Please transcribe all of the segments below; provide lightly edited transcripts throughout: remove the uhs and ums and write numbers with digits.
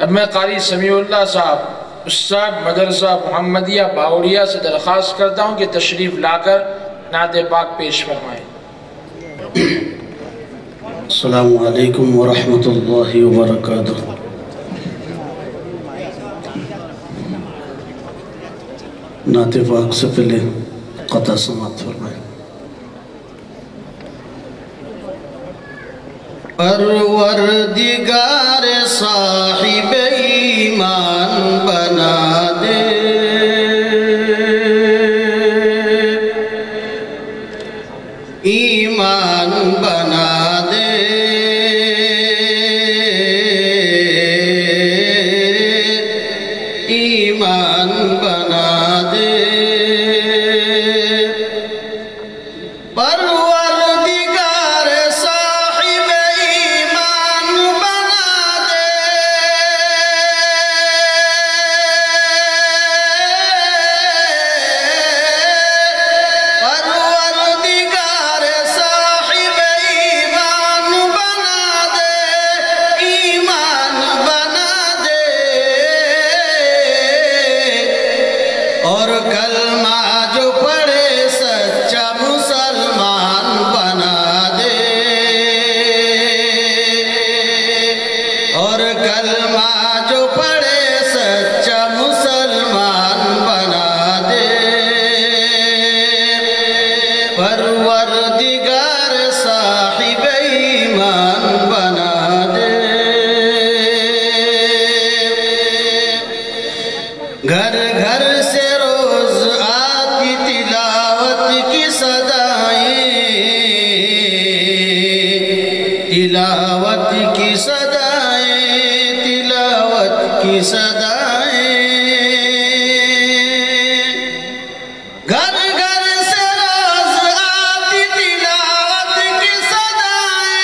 اب میں قاری سمیع اللہ صاحب استاد مدرسہ محمدیہ باوڑیہ سے درخواست کرتا ہوں کہ تشریف لا کر نعت پاک پیش فرمائیں۔ السلام علیکم ورحمۃ اللہ وبرکاتہ۔ نعت پاک سے پہلے قطع سماعت فرمائیں۔ پروردگار صاحب ایمان بنا دے، ایمان بنا دے، ایمان بنا دے۔ پروردگار صاحب ایمان بنا دے، پروردگار صاحب ایمان بنا دے، ایمان بنا دے، اور کلمہ جو پڑھے سچا مسلمان بنا دے، اور کلمہ جو پڑھے سچا مسلمان بنا دے۔ پروردگار صاحب ایمان بنا دے۔ گھر گھر سے روز آتی تلاوت کی صدائیں، تلاوت کی صدائیں، تلاوت کی صدائیں۔ گھر گھر سے روز آتی تلاوت کی صدائیں،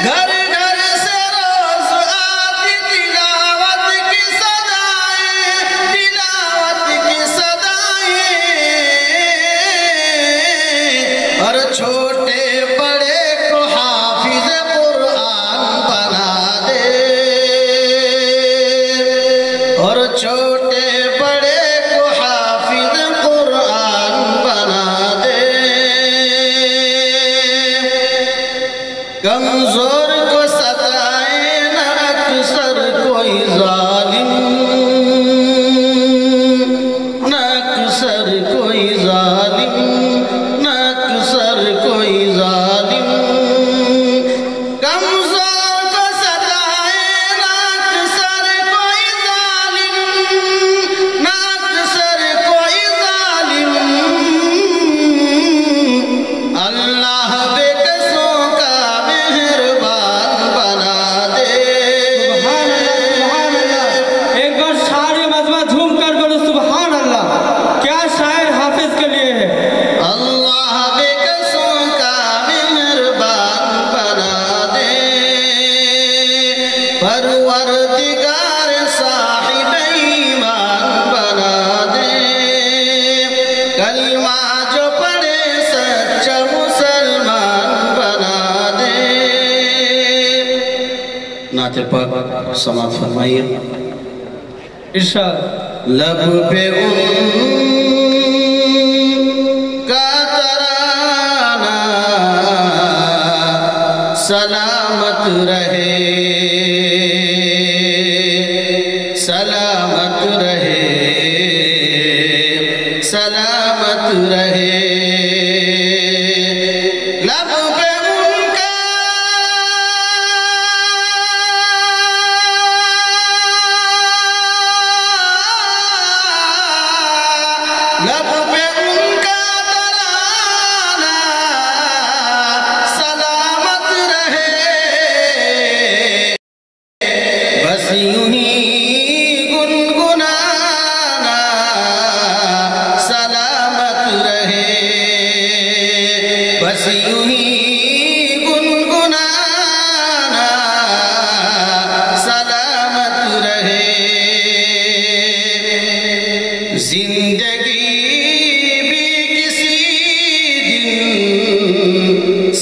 گھر گھر سے روز آتی تلاوت کی صدائیں، تلاوت کی صدائیں، اور چھوٹے بڑے کو حافظ قرآن بنا دے، اور چھوٹے بڑے کو حافظ قرآن بنا دے۔ کمزور کو ستائے نہ اکثر کوئی ظالم، نہ اکثر کوئی ظالم، نہ اکثر کوئی ظالم۔ کمزور کو ستائے نہ اکثر کوئی ظالم، نہ اکثر کوئی ظالم۔ اللہ بے قصوں کا مہربان بنا دے۔ سبحان اللہ، سبحان اللہ۔ ایک بار سارے مجمع جھوم کر بولو سبحان اللہ۔ کیا شاعر حافظ کے لیے ہے۔ اللہ بے قصوں کا مہربان بنا دے۔ پروردگار صاحب ایمان بنا دے۔ کلمہ جو پڑھے سچا مسلمان بنا دے۔ نعت پاک سماعت فرمائیے۔ ارشاد۔ لب پہ ان کا ترانہ سلامت رہے، سلامت رہے، سلامت رہے۔ لب پہ ان کا لب پہ ان کا ترانہ سلامت رہے، بس یوں ہی گنگنانا سلامت رہے، بس یوں ہی گنگنانا سلامت رہے۔ زندگی بھی کسی دن